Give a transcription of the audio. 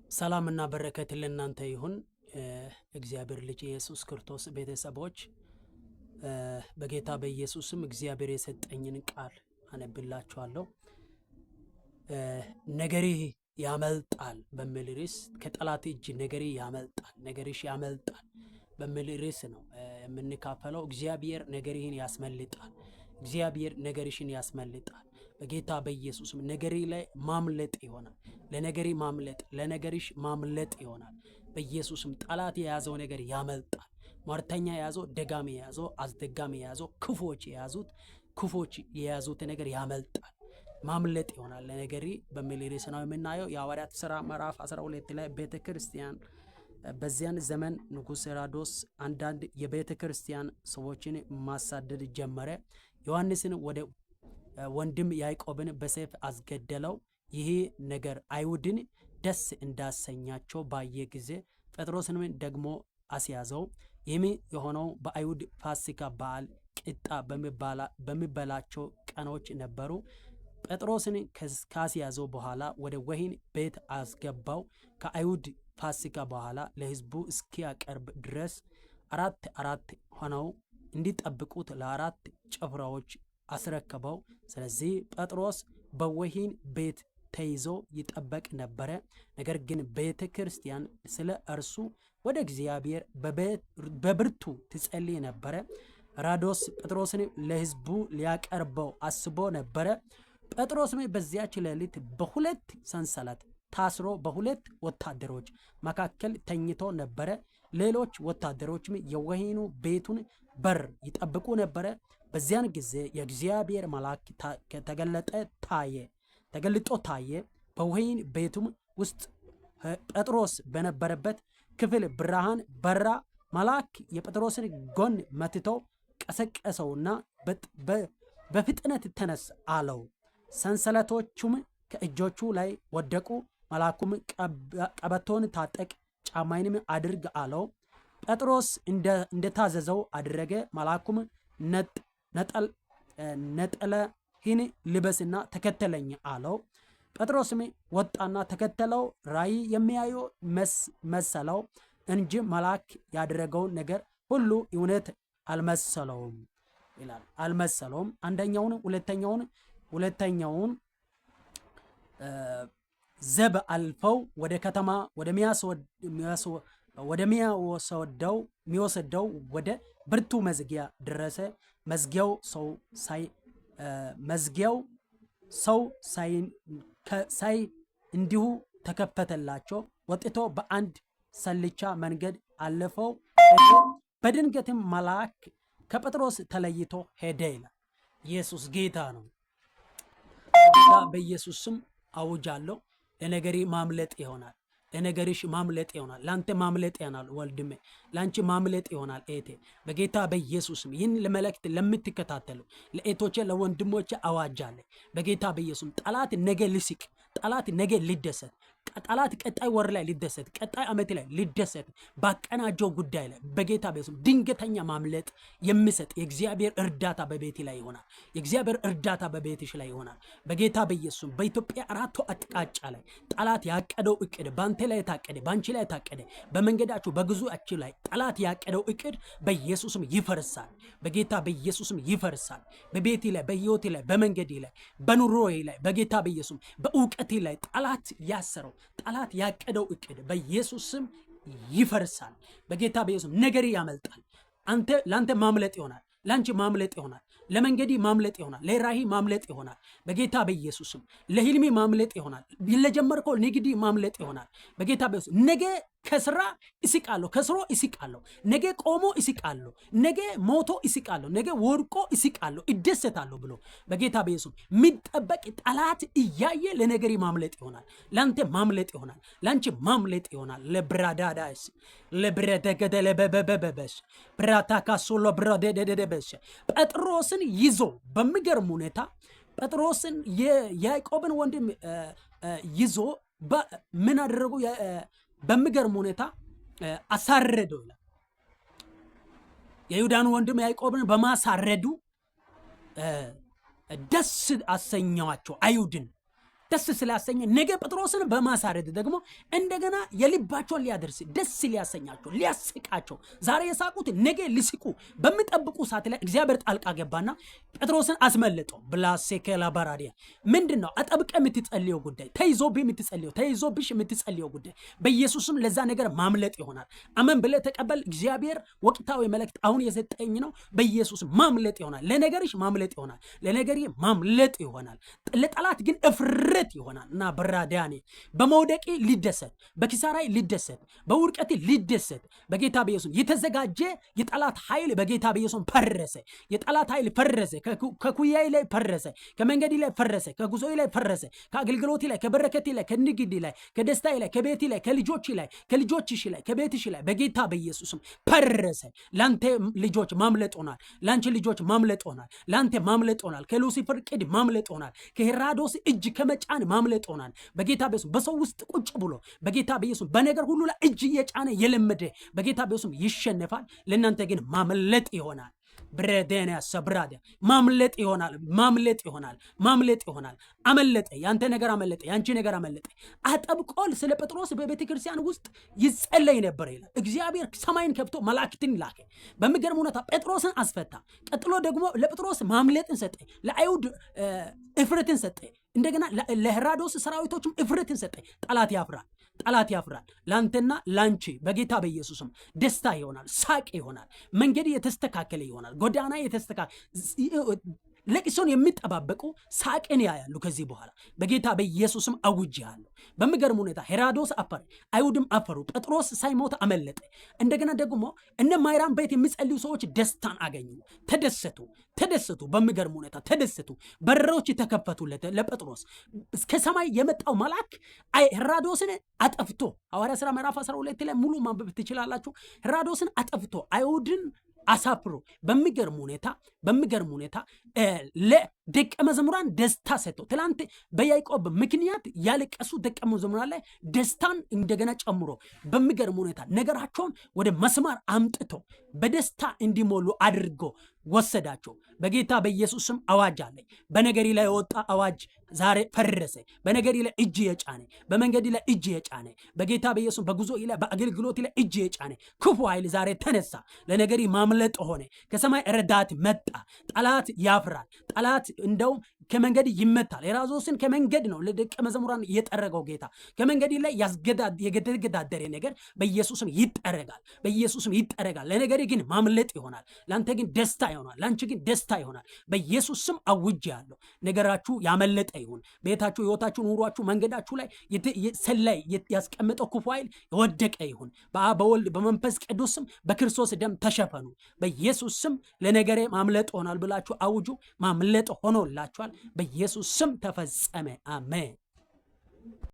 ሰላምና በረከት ለእናንተ ይሁን። እግዚአብሔር ልጅ ኢየሱስ ክርስቶስ ቤተሰቦች በጌታ በኢየሱስም እግዚአብሔር የሰጠኝን ቃል አነብላችኋለሁ። ነገሪ ያመልጣል በሚል ርዕስ ከጠላት እጅ ነገሪ ያመልጣል፣ ነገርሽ ያመልጣል በሚል ርዕስ ነው የምንካፈለው። እግዚአብሔር ነገርህን ያስመልጣል። እግዚአብሔር ነገርሽን ያስመልጣል። በጌታ በኢየሱስም ነገሪ ላይ ማምለጥ ይሆናል። ለነገሪ ማምለጥ፣ ለነገርሽ ማምለጥ ይሆናል። በኢየሱስም ጠላት የያዘው ነገር ያመልጣል። ሟርተኛ የያዘው፣ ደጋሚ የያዘው፣ አስደጋሚ የያዘው፣ ክፎች የያዙት ነገር ያመልጣል። ማምለጥ ይሆናል ለነገሪ በሚል ርዕስ ነው የምናየው። የሐዋርያት ሥራ ምዕራፍ 12 ላይ ቤተክርስቲያን በዚያን ዘመን ንጉሥ ሄሮድስ አንዳንድ የቤተ ክርስቲያን ሰዎችን ማሳደድ ጀመረ። ዮሐንስን ወደ ወንድም ያዕቆብን በሰይፍ አስገደለው። ይህ ነገር አይሁድን ደስ እንዳሰኛቸው ባየ ጊዜ ጴጥሮስንም ደግሞ አስያዘው። ይህም የሆነው በአይሁድ ፋሲካ በዓል ቂጣ በሚበላቸው ቀኖች ነበሩ። ጴጥሮስን ካስያዘው በኋላ ወደ ወህኒ ቤት አስገባው። ከአይሁድ ፋሲካ በኋላ ለሕዝቡ እስኪያቀርብ ድረስ አራት ሆነው እንዲጠብቁት ለአራት ጭፍራዎች አስረከበው። ስለዚህ ጴጥሮስ በወህኒ ቤት ተይዞ ይጠበቅ ነበረ። ነገር ግን ቤተ ክርስቲያን ስለ እርሱ ወደ እግዚአብሔር በብርቱ ትጸልይ ነበረ። ሄሮድስ ጴጥሮስን ለሕዝቡ ሊያቀርበው አስቦ ነበረ። ጴጥሮስም በዚያች ሌሊት በሁለት ሰንሰለት ታስሮ በሁለት ወታደሮች መካከል ተኝቶ ነበረ። ሌሎች ወታደሮችም የወህኒ ቤቱን በር ይጠብቁ ነበረ። በዚያን ጊዜ የእግዚአብሔር መልአክ ተገልጦ ታየ። በወህኒ ቤቱም ውስጥ ጴጥሮስ በነበረበት ክፍል ብርሃን በራ። መልአክ የጴጥሮስን ጎን መትቶ ቀሰቀሰውና በፍጥነት ተነስ አለው። ሰንሰለቶቹም ከእጆቹ ላይ ወደቁ። መልአኩም ቀበቶን ታጠቅ፣ ጫማይንም አድርግ አለው። ጴጥሮስ እንደታዘዘው አደረገ። መልአኩም ነጠላህን ልበስና ተከተለኝ አለው። ጴጥሮስም ወጣና ተከተለው። ራእይ የሚያየው መሰለው እንጂ መልአክ ያደረገውን ነገር ሁሉ እውነት አልመሰለውም ይላል። አልመሰለውም። አንደኛውን ሁለተኛውን ዘብ አልፈው ወደ ከተማ ወደሚወስደው ወደ ብርቱ መዝጊያ ደረሰ። መዝጊያው ሰው ሳይ እንዲሁ ተከፈተላቸው። ወጥቶ በአንድ ሰልቻ መንገድ አለፈው። በድንገትም መልአክ ከጴጥሮስ ተለይቶ ሄደ ይላል። ኢየሱስ ጌታ ነው። ጌታ በኢየሱስ ስም አውጃለሁ። ለነገሪ ማምለጥ ይሆናል። ለነገርሽ ማምለጥ ይሆናል። ላንተ ማምለጥ ይሆናል ወልድሜ፣ ላንቺ ማምለጥ ይሆናል እህቴ። በጌታ በኢየሱስም ይህን ለመልእክት ለምትከታተሉ ለእህቶቼ ለወንድሞቼ አዋጃለሁ። በጌታ በኢየሱስም ጠላት ነገ ሊስቅ፣ ጠላት ነገ ሊደሰት፣ ጠላት ቀጣይ ወር ላይ ሊደሰት፣ ቀጣይ ዓመት ላይ ሊደሰት ባቀናጀው ጉዳይ ላይ በጌታ በኢየሱስ ድንገተኛ ማምለጥ የሚሰጥ የእግዚአብሔር እርዳታ በቤት ላይ ይሆናል። የእግዚአብሔር እርዳታ በቤትሽ ላይ ይሆናል። በጌታ በኢየሱስ በኢትዮጵያ አራቱ አቅጣጫ ላይ ጠላት ያቀደው እቅድ ባንተ ላይ ታቀደ፣ ባንቺ ላይ ታቀደ፣ በመንገዳችሁ በጉዞአችሁ ላይ ጠላት ያቀደው እቅድ በኢየሱስም ይፈርሳል። በጌታ በኢየሱስም ይፈርሳል። በቤቴ ላይ፣ በህይወቴ ላይ፣ በመንገዴ ላይ፣ በኑሮዬ ላይ በጌታ በኢየሱስ በእውቀቴ ላይ ጠላት ያሰረው ጠላት ያቀደው እቅድ በኢየሱስ ስም ይፈርሳል። በጌታ በኢየሱስ ነገሪ ያመልጣል። ለአንተ ማምለጥ ይሆናል። ላንቺ ማምለጥ ይሆናል። ለመንገዲ ማምለጥ ይሆናል። ለራሂ ማምለጥ ይሆናል። በጌታ በኢየሱስ ስም ለህልሜ ማምለጥ ይሆናል። ለጀመርከው ንግዲ ማምለጥ ይሆናል። በጌታ በኢየሱስ ነገ ከስራ እስቃለሁ፣ ከስሮ እስቃለሁ፣ ነገ ቆሞ እስቃለሁ፣ ነገ ሞቶ እስቃለሁ፣ ነገ ወድቆ እስቃለሁ፣ እደሰታለሁ ብሎ በጌታ በኢየሱስ የሚጠበቅ ጠላት እያየ ለነገሪ ማምለጥ ይሆናል። ላንተ ማምለጥ ይሆናል። ላንቺ ማምለጥ ይሆናል። ለብራዳዳስ ለብረደገደለበበበበስ ብራታካሶሎ ብረደደደበስ ጴጥሮስን ይዞ በሚገርም ሁኔታ ጴጥሮስን የያዕቆብን ወንድም ይዞ ምን አደረጉ? በሚገርም ሁኔታ አሳረደው ይላል። የይሁዳን ወንድም ያዕቆብን በማሳረዱ ደስ አሰኛዋቸው አይሁድን። ደስ ስላሰኘ ነገ ጴጥሮስን በማሳረድ ደግሞ እንደገና የልባቸውን ሊያደርስ ደስ ሊያሰኛቸው ሊያስቃቸው ዛሬ የሳቁት ነገ ሊስቁ በሚጠብቁ ሰዓት ላይ እግዚአብሔር ጣልቃ ገባና ጴጥሮስን አስመለጠው። ብላሴከላ ባራዲያ ምንድነው አጠብቀ የምትጸልየው ጉዳይ ተይዞብሽ የምትጸልየው ጉዳይ በኢየሱስም ለዛ ነገር ማምለጥ ይሆናል። አመን ብለህ ተቀበል። እግዚአብሔር ወቅታዊ መልእክት አሁን የሰጠኝ ነው። በኢየሱስ ማምለጥ ይሆናል። ለነገርሽ ማምለጥ ይሆናል። ለነገሪ ማምለጥ ይሆናል። ለጠላት ግን እፍረት ይሆናል። እና በራዳኔ በመውደቂ ሊደሰት፣ በኪሳራይ ሊደሰት፣ በውድቀት ሊደሰት በጌታ በኢየሱስ የተዘጋጀ የጠላት ኃይል በጌታ በኢየሱስ ፈረሰ። የጠላት ኃይል ፈረሰ። ከኩያይ ላይ ፈረሰ። ከመንገዲ ላይ ፈረሰ። ከጉዞይ ላይ ፈረሰ። ከአገልግሎት ላይ ከበረከት ላይ ከንግድ ላይ ከደስታ ላይ ከቤት ላይ ከልጆች ላይ ከልጆችሽ ላይ ከቤትሽ ላይ በጌታ በኢየሱስም ፈረሰ። ላንተ ልጆች ማምለጥ ሆናል። ላንቺ ልጆች ማምለጥ ሆናል። ላንተ ማምለጥ ሆናል። ከሉሲፈር ቅድ ማምለጥ ሆናል። ከሄሮድስ እጅ ከመጫን ማምለጥ ሆናል። በጌታ በኢየሱስ በሰው ውስጥ ቁጭ ብሎ በጌታ በኢየሱስ በነገር ሁሉ ላይ እጅ የጫነ የለመደ በጌታ በኢየሱስ ይሸነፋል። ለእናንተ ግን ማምለጥ ይሆናል። ብረደና ሰብራዳ ማምለጥ ይሆናል። አመለጠ። ያንተ ነገር አመለጠ። ያንቺ ነገር አመለጠ። አጠብቆል ስለ ጴጥሮስ በቤተ ክርስቲያን ውስጥ ይጸለይ ነበር ይላል። እግዚአብሔር ሰማይን ከፍቶ መላእክትን ላከ። በሚገርም ሁኔታ ጴጥሮስን አስፈታ። ቀጥሎ ደግሞ ለጴጥሮስ ማምለጥን ሰጠ። ለአይሁድ እፍረትን ሰጠ። እንደገና ለሄሮድስ ሰራዊቶችም እፍረትን ሰጠ። ጠላት ያፍራል። ላንተና ላንቺ በጌታ በኢየሱስም ደስታ ይሆናል። ሳቅ ይሆናል። መንገድ የተስተካከለ ይሆናል። ጎዳና የተስተካከለ ለቅሶን የሚጠባበቁ ሳቅን ያያሉ። ከዚህ በኋላ በጌታ በኢየሱስም አውጄሃለሁ። በሚገርም ሁኔታ ሄሮድስ አፈረ፣ አይሁድም አፈሩ። ጴጥሮስ ሳይሞት አመለጠ። እንደገና ደግሞ እነ ማይራም ቤት የሚጸልዩ ሰዎች ደስታን አገኙ፣ ተደሰቱ። በሚገርም ሁኔታ ተደሰቱ። በሮች ተከፈቱለት ለጴጥሮስ። እስከ ሰማይ የመጣው መልአክ ሄሮድስን አጠፍቶ ሐዋርያ ሥራ ምዕራፍ 12 ላይ ሙሉ ማንበብ ትችላላችሁ። ሄሮድስን አጠፍቶ አይሁድን አሳፍሮ በሚገርም ሁኔታ ለደቀ መዝሙራን ደስታ ሰጥቶ ትላንት በያዕቆብ ምክንያት ያለቀሱ ደቀ መዝሙራን ላይ ደስታን እንደገና ጨምሮ በሚገርም ሁኔታ ነገራቸውን ወደ መስመር አምጥቶ በደስታ እንዲሞሉ አድርጎ ወሰዳቸው። በጌታ በኢየሱስም አዋጅ አለኝ። በነገሪ ላይ የወጣ አዋጅ ዛሬ ፈረሰ። በነገሪ ላይ እጅ የጫነ በመንገዲ ላይ እጅ የጫነ በጌታ በኢየሱስ በጉዞ ላይ በአገልግሎት ላይ እጅ የጫነ ክፉ ኃይል ዛሬ ተነሳ። ለነገሪ ማምለጥ ሆነ። ከሰማይ ረዳት መጣ። ጠላት ያፍራል። ጠላት እንደውም ከመንገድ ይመታል። ሄሮድስን ከመንገድ ነው ለደቀ መዝሙራን የጠረገው ጌታ። ከመንገድ ላይ የገደገዳደረ ነገር በኢየሱስም ይጠረጋል። ለነገሪ ግን ማምለጥ ይሆናል። ላንተ ግን ደስታ ይሆናል። ላንቺ ግን ደስታ ይሆናል። በኢየሱስም አውጄሃለሁ። ነገራችሁ ያመለጠ ይሁን። ቤታችሁ፣ ህይወታችሁ፣ ኑሯችሁ፣ መንገዳችሁ ላይ ሰላይ ያስቀመጠው ክፉ ኃይል የወደቀ ይሁን። በአብ በወልድ በመንፈስ ቅዱስም በክርስቶስ ደም ተሸፈኑ። በኢየሱስም ለነገሬ ማምለጥ ሆናል ብላችሁ አውጁ። ማምለጥ ሆኖላችኋል። በኢየሱስ ስም ተፈጸመ። አሜን።